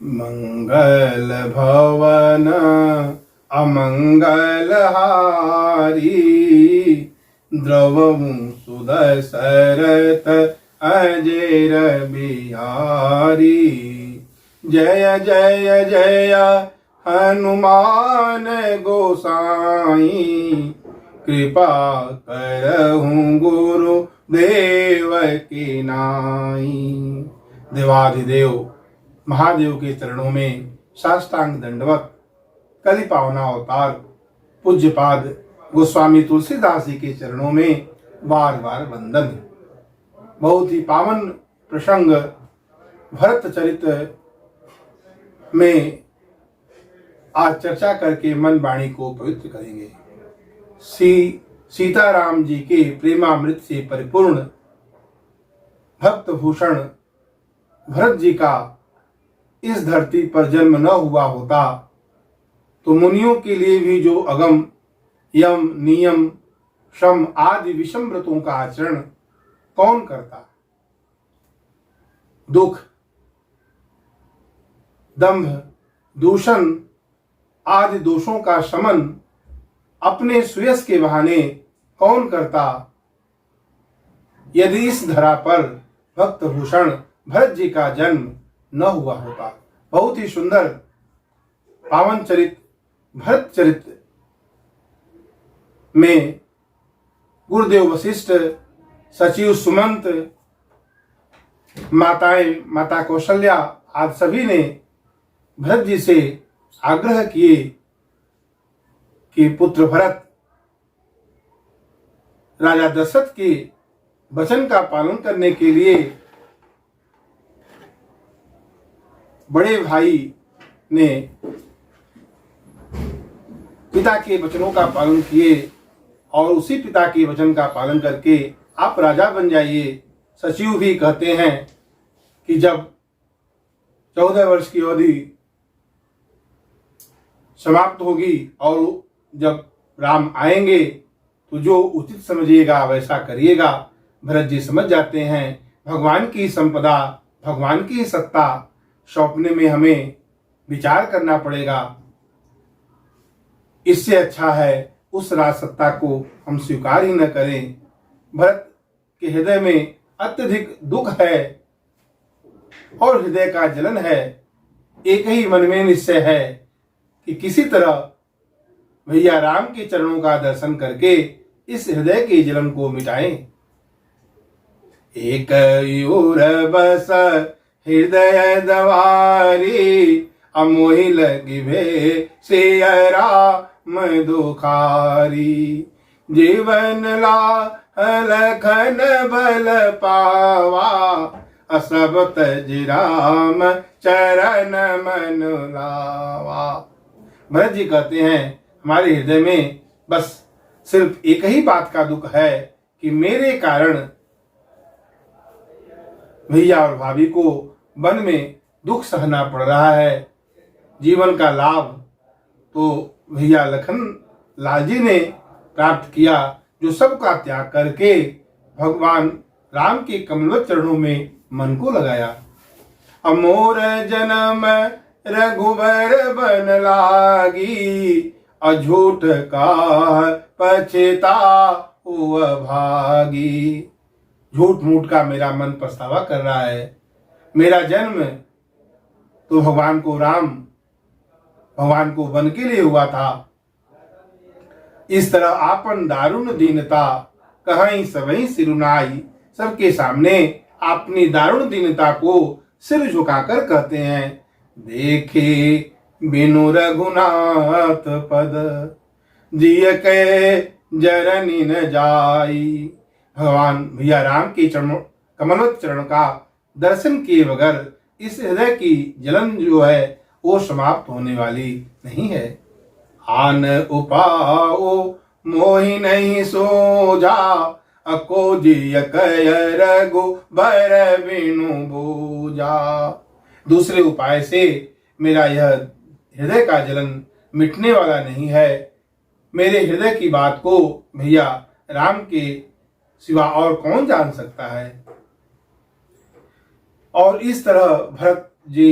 मंगल भवन अमंगल हारी, द्रवमु सुदशरथ अजेर बिहारी। जय जय जय हनुमान गोसाई, कृपा करहु गुरु देव की नाई। देवाधिदेव महादेव के चरणों में साष्टांग दंडवत कलि पावना अवतार पूज्यपाद गोस्वामी तुलसीदास जी के चरणों में बार बार वंदन। बहुत ही पावन प्रसंग भरत चरित्र में आज चर्चा करके मन वाणी को पवित्र करेंगे। सीताराम जी के प्रेमामृत से परिपूर्ण भक्त भूषण भरत जी का इस धरती पर जन्म न हुआ होता तो मुनियों के लिए भी जो अगम यम नियम श्रम आदि विषम व्रतों का आचरण कौन करता। दुख दंभ दूषण आदि दोषों का शमन अपने सुयस के बहाने कौन करता। यदि इस धरा पर भक्त भूषण भरत जी का जन्म न हुआ होता। बहुत ही सुंदर पावन चरित्र भरत चरित्र में गुरुदेव वशिष्ठ, सचिव सुमंत, माता कौशल्या आदि सभी ने भरत जी से आग्रह किए कि पुत्र भरत राजा दशरथ के वचन का पालन करने के लिए बड़े भाई ने पिता के वचनों का पालन किए और उसी पिता के वचन का पालन करके आप राजा बन जाइए। सचिव भी कहते हैं कि जब 14 वर्ष की अवधि समाप्त होगी और जब राम आएंगे तो जो उचित समझिएगा वैसा करिएगा। भरत जी समझ जाते हैं भगवान की संपदा भगवान की सत्ता सौंपने में हमें विचार करना पड़ेगा। इससे अच्छा है उस राज सत्ता को हम स्वीकार ही न करें। भरत के हृदय में अत्यधिक दुख है और हृदय का जलन है। एक ही मन में निश्चय है कि किसी तरह भैया राम के चरणों का दर्शन करके इस हृदय के जलन को मिटाएं। एक ओर बस हृदय दवारी, अमोहि लगी भे से राम दुखारी। जीवन ला लखन बल पावा, असब तज राम चरण मन लावा। भरत जी कहते हैं हमारे हृदय में बस सिर्फ एक ही बात का दुख है कि मेरे कारण भैया और भाभी को वन में दुख सहना पड़ रहा है। जीवन का लाभ तो भैया लखन लाल जी ने प्राप्त किया जो सबका त्याग करके भगवान राम के कमलवत चरणों में मन को लगाया। अमोर जन्म रघुबर बन लागी, अझूठ का पछता हुआ भागी। झूठ मूठ का मेरा मन पछतावा कर रहा है। मेरा जन्म तो भगवान को वन के लिए हुआ था। इस तरह आपन दारुण दीनता कहीं सबही सिरुनाई। सबके सामने अपनी दारुण दीनता को सिर झुकाकर कहते हैं देखे बिनु रघुनाथ पद, जिय के जरनी न जाई। भगवान भैया राम के कमलवत चरण का दर्शन किए बगैर इस हृदय की जलन जो है वो समाप्त होने वाली नहीं है। आन उपाओ मोहि नहीं सोजा, अको जिय कय रघु बर बिनु बूजा। दूसरे उपाय से मेरा यह हृदय का जलन मिटने वाला नहीं है। मेरे हृदय की बात को भैया राम के सिवा और कौन जान सकता है। और इस तरह भरत जी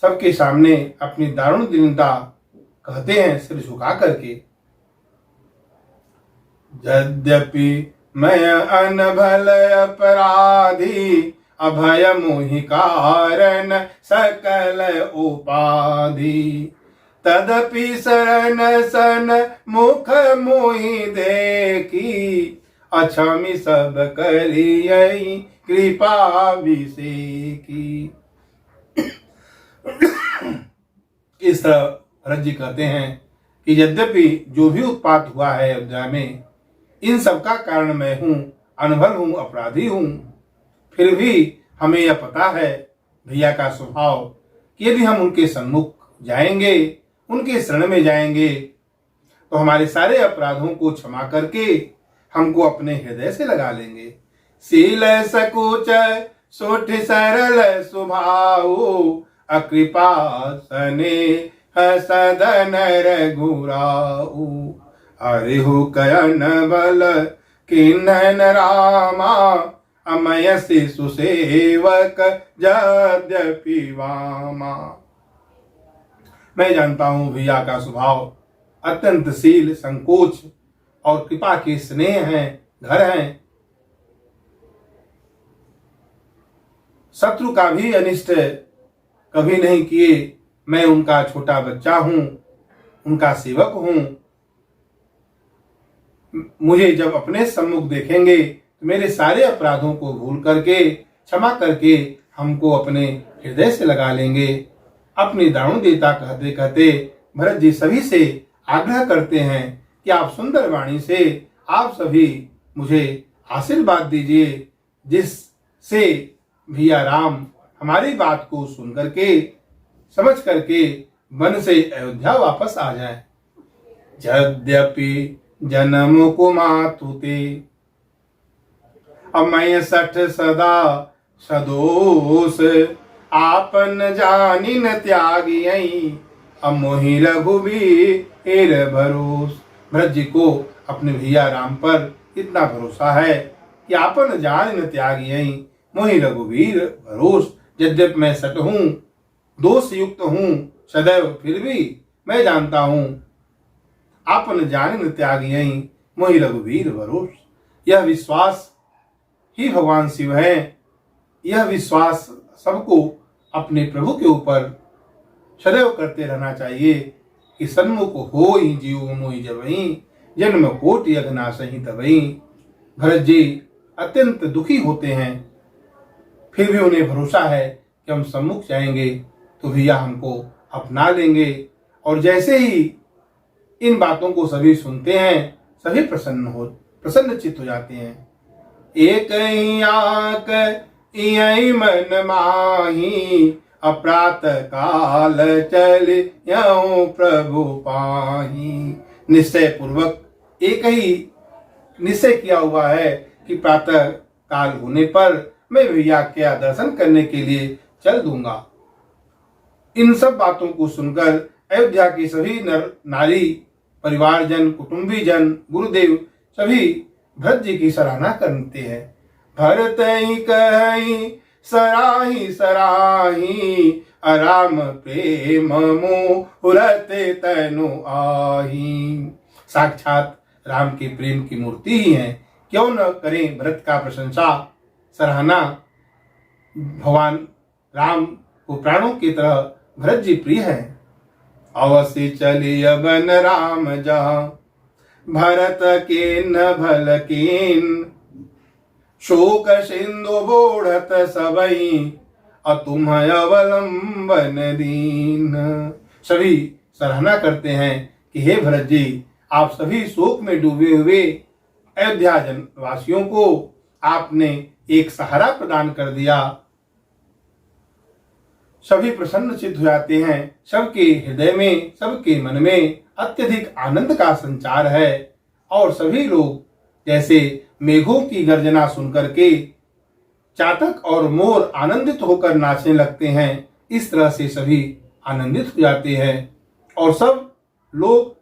सबके सामने अपनी दारुण दीनता कहते हैं सिर झुका करके। यद्यपि मैं अनभल अपराधी, अभय मोहि कारण सकल उपाधि, तदपि शरण सन मुख मोहि देखी, अक्षमी सब करियई कृपा विसेकी। इस तरह भरत जी कहते हैं कि यद्यपि जो भी उत्पात हुआ है अयोध्या में, इन सब का कारण मैं हूं, अनभल हूं, अपराधी हूं, फिर भी हमें यह पता है भैया का स्वभाव कि यदि हम उनके सम्मुख जाएंगे, उनके शरण में जाएंगे, तो हमारे सारे अपराधों को क्षमा करके हमको अपने हृदय से लगा लेंगे। शील सकुच सोठ सरल स्वभाव, अकृपा स्नेह सदन रघुराऊ, हरिहु कयन बल किन्नन रामा, अमय शिशु सेवक यद्यपि वामा। मैं जानता हूं भैया का स्वभाव अत्यंत शील, संकोच और कृपा के स्नेह हैं, घर हैं। शत्रु का भी अनिष्ट कभी नहीं किए। मैं उनका छोटा बच्चा हूं, उनका सेवक हूं। मुझे जब अपने सम्मुख देखेंगे तो मेरे सारे अपराधों को भूल करके, क्षमा करके हमको अपने हृदय से लगा लेंगे। अपनी दारुण देता कहते कहते भरत जी सभी से आग्रह करते हैं कि आप सुंदर वाणी से आप सभी मुझे आशीर्वाद दीजिए, जिससे भैया राम हमारी बात को सुन करके, समझ करके वन से अयोध्या वापस आ जाए। यद्यपि जन्म को मातुते, अमय सठ सदा सदोष, आपन जानी न त्यागी, अमोहि रघुबीर भरोस। भरत जी को अपने भैया राम पर इतना भरोसा है कि आपन जान न त्यागी, मोहि रघुबीर भरोस। यद्यपि मैं सट हूं, दोष युक्त हूं सदैव, फिर भी मैं जानता हूं आपन जान न त्यागी, मोहि रघुबीर भरोस। यह विश्वास ही भगवान शिव है। यह विश्वास सबको अपने प्रभु के ऊपर सदैव करते रहना चाहिए कि सन्मुख हो ही जीव मोहि जबहि, जन्म कोटि अघनाशहि तबहि। भरत जी अत्यंत दुखी होते हैं, फिर भी उन्हें भरोसा है कि हम सम्मुख जाएंगे तो भैया हमको अपना लेंगे। और जैसे ही इन बातों को सभी सुनते हैं, सभी प्रसन्नचित्त हो जाते हैं। एक ही आक इयहि मन माही, अप्रात काल चल यऊ प्रभु पाही। निश्चय पूर्वक एक ही निश्चय किया हुआ है कि प्रातः काल होने पर मैं भैया के दर्शन करने के लिए चल दूंगा। इन सब बातों को सुनकर अयोध्या के सभी नर नारी, परिवारजन, कुटुंबीजन, गुरुदेव सभी भरत जी की सराहना करते हैं। भरत ही कहि सराही सराही, अराम प्रेम मुहूर्ते तनु आही। साक्षात राम के प्रेम की मूर्ति ही है, क्यों न करें भरत का प्रशंसा, सराहना। भगवान राम को प्राणों की तरह भरत जी प्रिय है। अवश्य चलिय बन राम जहाँ, भरत केन भल कीन, शोक सिंधु बोढ़त सबई, अतुम अवलंबन दीन। सभी सराहना करते हैं कि हे भरत जी, आप सभी शोक में डूबे हुए अयोध्या जनवासियों को आपने एक सहारा प्रदान कर दिया। सभी प्रसन्नचित्त हो जाते हैं। सबके हृदय में, सबके मन में अत्यधिक आनंद का संचार है। और सभी लोग जैसे मेघों की गर्जना सुनकर के चातक और मोर आनंदित होकर नाचने लगते हैं, इस तरह से सभी आनंदित हो जाते हैं। और सब लोग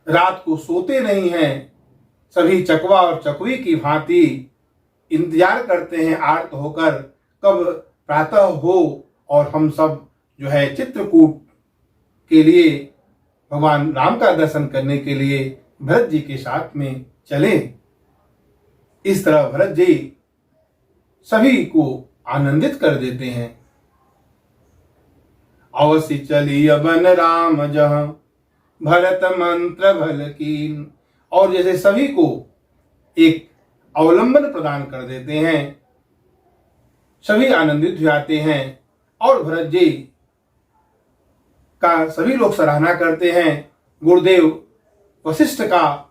रात को सोते नहीं हैं। सभी चकवा और चकवी की भांति इंतजार करते हैं आर्त होकर, कब प्रातः हो और हम सब जो है चित्रकूट के लिए भगवान राम का दर्शन करने के लिए भरत जी के साथ में चले। इस तरह भरत जी सभी को आनंदित कर देते हैं। अवश्य चलिय बन राम जहाँ भरत मंत्र भल कीन। और जैसे सभी को एक अवलंबन प्रदान कर देते हैं, सभी आनंदित हो जाते हैं और भरत जी का सभी लोग सराहना करते हैं। गुरुदेव वशिष्ठ का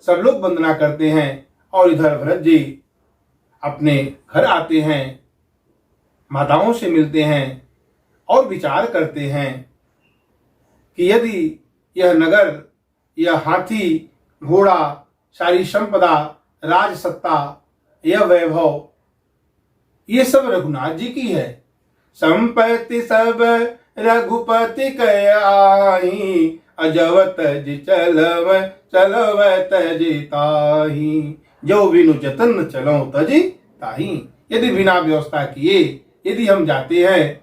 सब लोग वंदना करते हैं और इधर भरत जी अपने घर आते हैं, माताओं से मिलते हैं और विचार करते हैं कि यदि यह नगर, यह हाथी घोड़ा, सारी संपदा, राज सत्ता, यह वैभव, ये सब रघुनाथ जी की है। संपत्ति सब रघुपति कयाही, अजवत जी चलव तजी ताही, जो बिनु जतन चलो तजी ताही। यदि बिना व्यवस्था किए यदि हम जाते हैं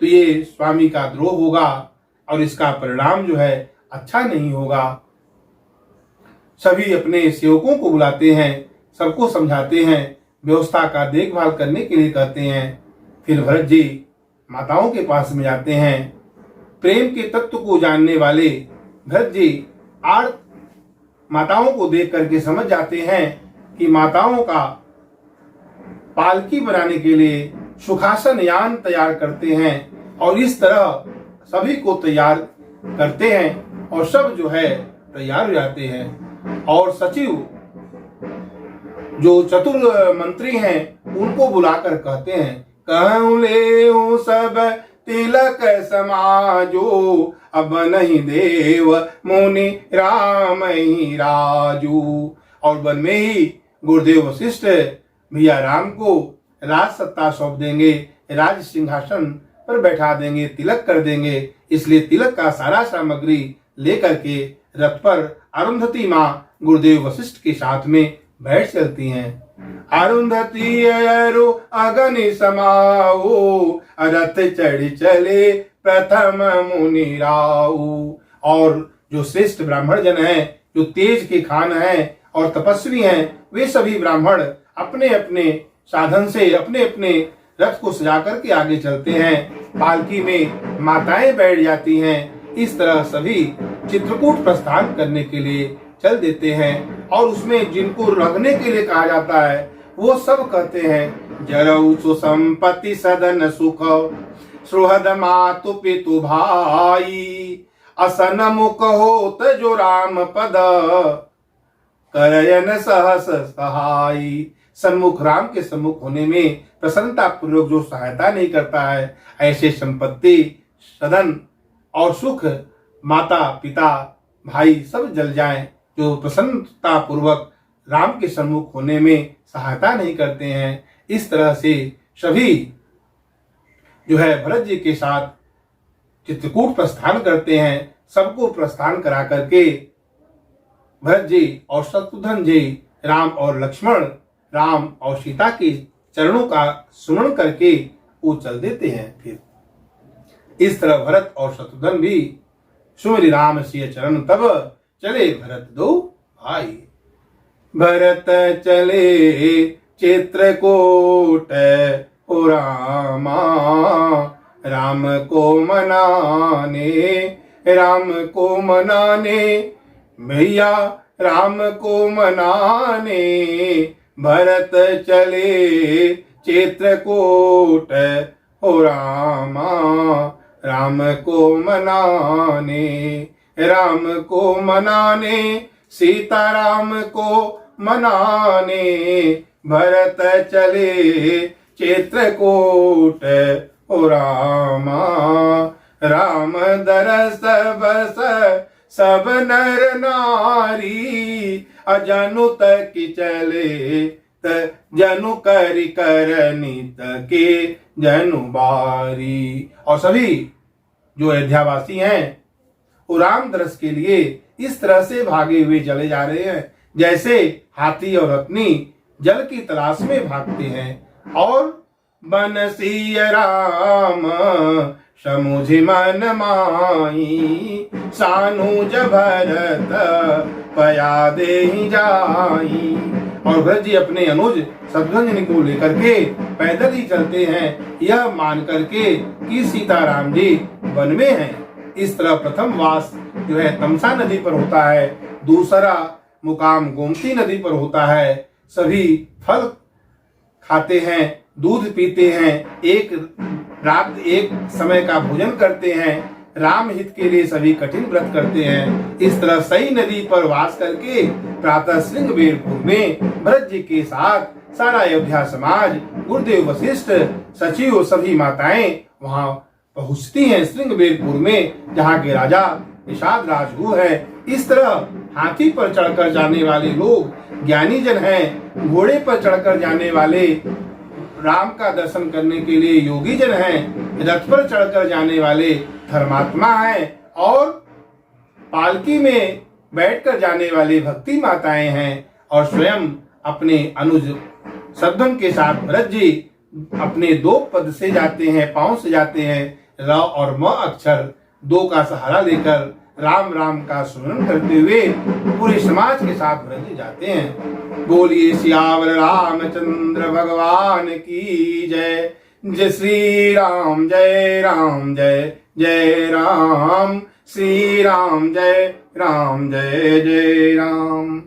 तो ये स्वामी का द्रोह होगा और इसका परिणाम जो है अच्छा नहीं होगा। सभी अपने सेवकों को बुलाते हैं, सबको समझाते हैं, व्यवस्था का देखभाल करने के लिए कहते हैं। फिर भरत जी माताओं के पास में जाते हैं। प्रेम के तत्व को जानने वाले भरत जी माताओं को देख करके समझ जाते हैं कि माताओं का पालकी बनाने के लिए सुखासन यान तैयार करते हैं और इस तरह सभी को तैयार करते हैं और सब जो है तैयार हो जाते हैं। और सचिव जो चतुर मंत्री हैं उनको बुलाकर कहते हैं, कहूँ ले सब तिलक समाजो, अब नहीं देव मुनि राम ही राजू। और वन में ही गुरुदेव वशिष्ठ भैया राम को राज सत्ता सौंप देंगे, राज सिंहासन पर बैठा देंगे, तिलक कर देंगे। इसलिए तिलक का सारा सामग्री लेकर के रथ पर अरुंधति माँ गुरुदेव वशिष्ठ के साथ में बैठ चलती हैं। अरुंधति अरु अगनि समाओ, रथ चढ़ चले प्रथम मुनि राऊ। और जो श्रेष्ठ ब्राह्मण जन हैं, जो तेज के खान हैं और तपस्वी हैं, वे सभी ब्राह्मण अपने अपने साधन से अपने अपने रथ को सजा करके आगे चलते हैं। पालकी में माताएं बैठ जाती हैं। इस तरह सभी चित्रकूट प्रस्थान करने के लिए चल देते हैं। और उसमें जिनको रखने के लिए कहा जाता है वो सब कहते हैं, जरऊ सुसंपत्ति सदन सुख, सुहृद मातु पितु भाई, असन मुख होत जो राम पद, करयन सहस सहाई। सन्मुख राम के सम्मुख होने में प्रसन्नता पूर्वक जो सहायता नहीं करता है, ऐसे संपत्ति, सदन और सुख, माता पिता भाई सब जल जाएं। जो प्रसन्नता पूर्वक राम के सम्मुख होने में सहायता नहीं करते हैं। इस तरह से सभी जो है भरत जी के साथ चित्रकूट प्रस्थान करते हैं। सबको प्रस्थान करा करके भरत जी और शत्रुघ्न जी, राम और लक्ष्मण, राम और सीता के चरणों का सुमरण करके वो चल देते हैं। फिर इस तरह भरत और शत्रुघ्न भी सुमिरि राम सिय चरण तब चले भरत दो भाई। भरत चले चित्रकूट हो रामा, राम को मनाने, राम को मनाने, भैया राम को मनाने। भरत चले चित्रकूट हो रामा, राम को मनाने, राम को मनाने, सीता राम को मनाने। भरत चले चित्रकूट हो रामा, राम दरस बस सब नर नारी, अजनु तक चले जनु करि करनी तके जनु बारी। और सभी जो अयोध्यावासी हैं वो राम दरस के लिए इस तरह से भागे हुए चले जा रहे हैं जैसे हाथी और रत्नी जल की तलाश में भागते हैं। और बनसिय राम समुझि मन माही, सानुज भरत पया देहि जाई। और भरत जी अपने अनुज शत्रुघ्न को लेकर के पैदल ही चलते हैं, यह मान करके कि सीताराम जी वन में हैं। इस तरह प्रथम वास जो है तमसा नदी पर होता है, दूसरा मुकाम गोमती नदी पर होता है। सभी फल खाते हैं, दूध पीते हैं, एक रात एक समय का भोजन करते हैं, राम हित के लिए सभी कठिन व्रत करते हैं। इस तरह सई नदी पर वास करके प्रातः श्रृंगबेरपुर में भरत जी के साथ सारा अयोध्या समाज, गुरुदेव वशिष्ठ, सचिव, सभी माताएं वहां पहुंचती हैं श्रृंगबेरपुर में, जहां के राजा निषाद राजगुरु है। इस तरह हाथी पर चढ़कर जाने वाले लोग ज्ञानी जन हैं, घोड़े पर चढ़कर जाने वाले राम का दर्शन करने के लिए योगी जन हैं, रथ पर चढ़कर जाने वाले धर्मात्मा हैं, और पालकी में बैठकर जाने वाले भक्ति माताएं हैं। और स्वयं अपने अनुज शत्रुघ्न के साथ भरत जी अपने दो पद से जाते हैं, पांव से जाते हैं। र और म अक्षर दो का सहारा लेकर राम राम का स्मरण करते हुए पूरे समाज के साथ भरत जी जाते हैं। बोलिए सियावर रामचंद्र भगवान की जय। जय श्री राम जय राम जय जय राम, श्री राम जय जय राम।